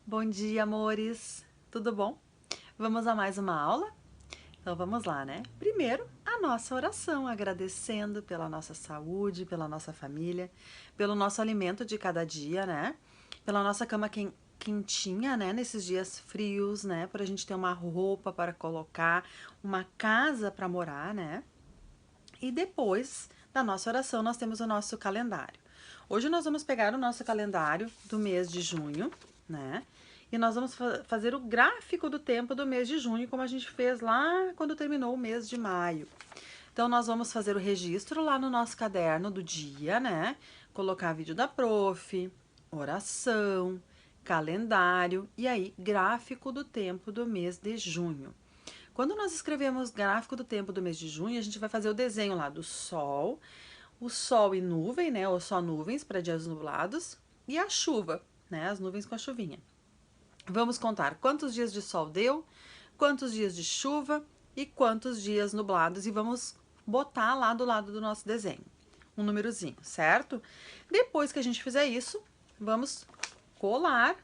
Bom dia, amores! Tudo bom? Vamos a mais uma aula? Então vamos lá, né? Primeiro, a nossa oração, agradecendo pela nossa saúde, pela nossa família, pelo nosso alimento de cada dia, né? Pela nossa cama quentinha, né? Nesses dias frios, né? Para a gente ter uma roupa para colocar, uma casa para morar, né? E depois da nossa oração, nós temos o nosso calendário. Hoje nós vamos pegar o nosso calendário do mês de junho, né? E nós vamos fazer o gráfico do tempo do mês de junho, como a gente fez lá quando terminou o mês de maio. Então, nós vamos fazer o registro lá no nosso caderno do dia, né? Colocar vídeo da prof, oração, calendário e aí gráfico do tempo do mês de junho. Quando nós escrevemos gráfico do tempo do mês de junho, a gente vai fazer o desenho lá do sol, o sol e nuvem, né? Ou só nuvens para dias nublados, e a chuva, né? As nuvens com a chuvinha. Vamos contar quantos dias de sol deu, quantos dias de chuva e quantos dias nublados, e vamos botar lá do lado do nosso desenho um númerozinho, certo? Depois que a gente fizer isso, vamos colar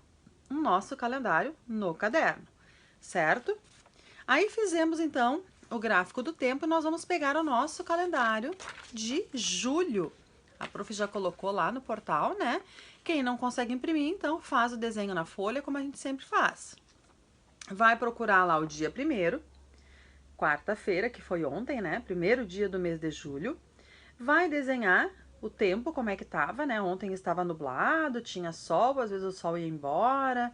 o nosso calendário no caderno, certo? Aí fizemos então o gráfico do tempo e nós vamos pegar o nosso calendário de julho. A prof já colocou lá no portal, né? Quem não consegue imprimir, então faz o desenho na folha, como a gente sempre faz. Vai procurar lá o dia 1º, quarta-feira, que foi ontem, né? Primeiro dia do mês de julho. Vai desenhar o tempo, como é que tava, né? Ontem estava nublado, tinha sol, às vezes o sol ia embora.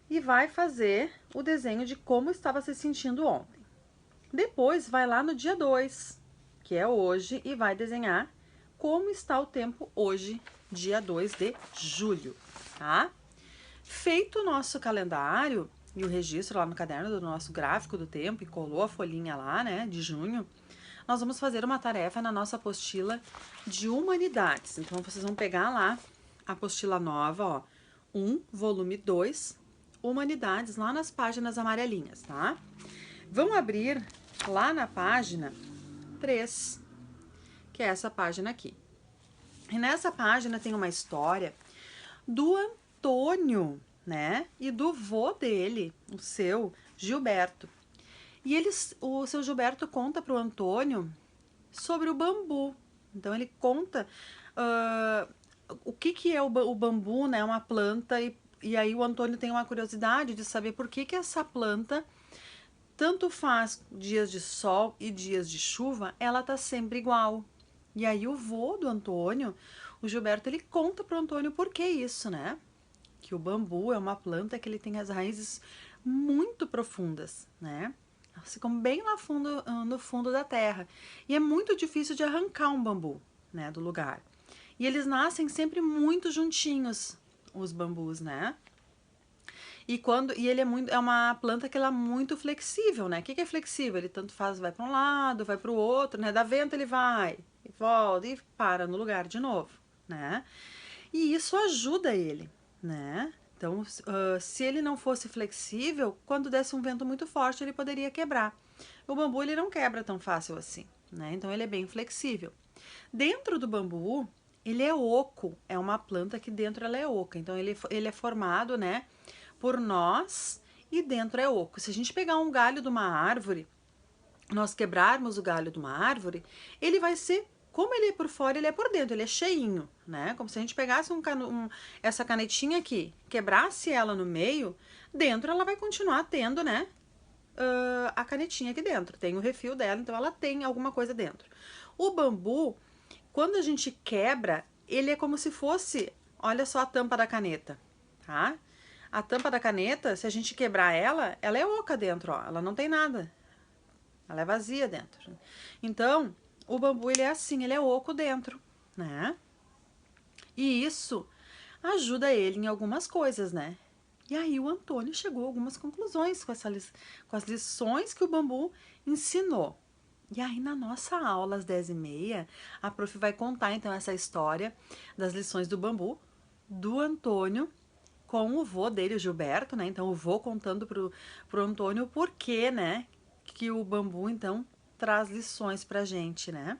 E vai fazer o desenho de como estava se sentindo ontem. Depois vai lá no dia 2, que é hoje, e vai desenhar como está o tempo hoje, dia 2 de julho, tá? Feito o nosso calendário e o registro lá no caderno do nosso gráfico do tempo e colou a folhinha lá, né, de junho, nós vamos fazer uma tarefa na nossa apostila de humanidades. Então, vocês vão pegar lá a apostila nova, ó, 1, volume 2, humanidades, lá nas páginas amarelinhas, tá? Vão abrir lá na página 3, que é essa página aqui. E nessa página tem uma história do Antônio, né? E do vô dele, o seu Gilberto. E o seu Gilberto conta para o Antônio sobre o bambu. Então ele conta o que é o bambu, né? Uma planta, e aí o Antônio tem uma curiosidade de saber por que essa planta, tanto faz dias de sol e dias de chuva, ela tá sempre igual. E aí o vô do Antônio, o Gilberto, ele conta pro Antônio por que isso, né? Que o bambu é uma planta que ele tem as raízes muito profundas, né? Ficam bem lá fundo, no fundo da terra. E é muito difícil de arrancar um bambu, né, do lugar. E eles nascem sempre muito juntinhos, os bambus, né? E ele é uma planta que ela é muito flexível, né? O que é flexível? Ele tanto faz, vai para um lado, vai para o outro, né? Dá vento ele vai, e volta e para no lugar de novo, né? E isso ajuda ele, né? Então, se ele não fosse flexível, quando desse um vento muito forte, ele poderia quebrar. O bambu ele não quebra tão fácil assim, né? Então ele é bem flexível. Dentro do bambu, ele é oco, é uma planta que dentro ela é oca. Então ele é formado, né, por nós e dentro é oco. Se a gente pegar um galho de uma árvore, nós quebrarmos o galho de uma árvore, ele vai ser, como ele é por fora, ele é por dentro, ele é cheinho, né? Como se a gente pegasse essa canetinha aqui, quebrasse ela no meio, dentro ela vai continuar tendo, né, a canetinha aqui dentro. Tem o refil dela, então ela tem alguma coisa dentro. O bambu, quando a gente quebra, ele é como se fosse, olha só a tampa da caneta, tá? A tampa da caneta, se a gente quebrar ela é oca dentro, ó. Ela não tem nada. Ela é vazia dentro. Então, o bambu, ele é assim, ele é oco dentro, né? E isso ajuda ele em algumas coisas, né? E aí o Antônio chegou a algumas conclusões com as lições que o bambu ensinou. E aí na nossa aula, às 10h30, a prof vai contar então essa história das lições do bambu, do Antônio, com o vô dele, o Gilberto, né? Então o vô contando pro Antônio o porquê, né? Que o bambu, então, traz lições pra gente, né?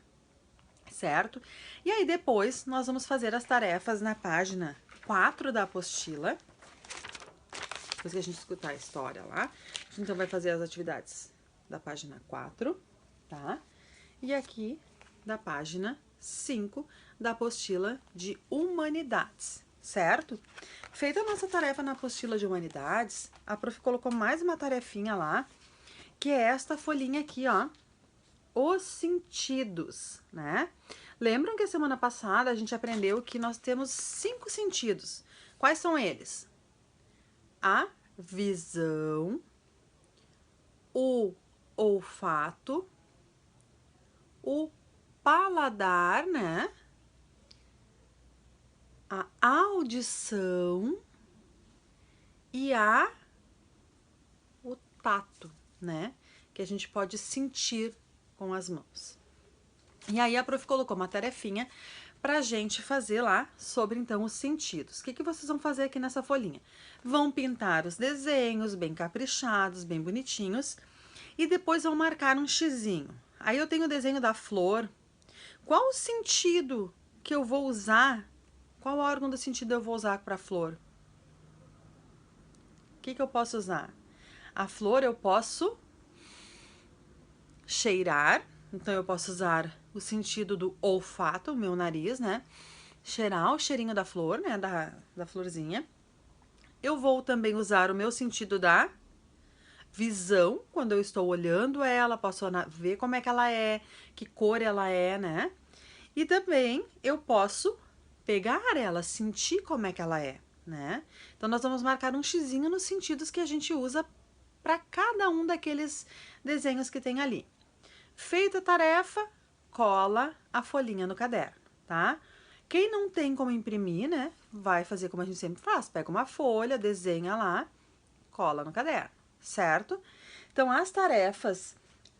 Certo? E aí depois nós vamos fazer as tarefas na página 4 da apostila. depois que a gente escutar a história lá. A gente então vai fazer as atividades da página 4, tá? E aqui da página 5 da apostila de Humanidades, certo? Feita a nossa tarefa na apostila de Humanidades, a prof colocou mais uma tarefinha lá, que é esta folhinha aqui, ó, os sentidos, né? Lembram que a semana passada a gente aprendeu que nós temos 5 sentidos. Quais são eles? A visão, o olfato, o paladar, né? A audição e o tato, né? Que a gente pode sentir com as mãos. E aí a prof colocou uma tarefinha pra gente fazer lá sobre, então, os sentidos. O que vocês vão fazer aqui nessa folhinha? Vão pintar os desenhos bem caprichados, bem bonitinhos, e depois vão marcar um xizinho. Aí eu tenho o desenho da flor. Qual o sentido que eu vou usar? Qual órgão do sentido eu vou usar para a flor? O que eu posso usar? A flor eu posso cheirar, então eu posso usar o sentido do olfato, o meu nariz, né? Cheirar o cheirinho da flor, né? Da florzinha. Eu vou também usar o meu sentido da visão, quando eu estou olhando ela, posso ver como é que ela é, que cor ela é, né? E também eu posso pegar ela, sentir como é que ela é, né? Então, nós vamos marcar um xizinho nos sentidos que a gente usa para cada um daqueles desenhos que tem ali. Feita a tarefa, cola a folhinha no caderno, tá? Quem não tem como imprimir, né, vai fazer como a gente sempre faz. Pega uma folha, desenha lá, cola no caderno, certo? Então, as tarefas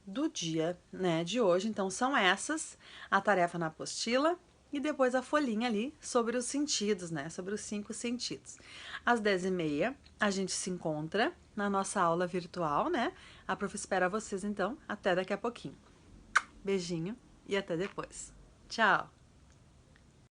do dia, né, de hoje, então, são essas. A tarefa na apostila e depois a folhinha ali sobre os sentidos, né, sobre os 5 sentidos. Às 10h30, a gente se encontra na nossa aula virtual, né? A prof espera vocês, então, até daqui a pouquinho. Beijinho e até depois. Tchau!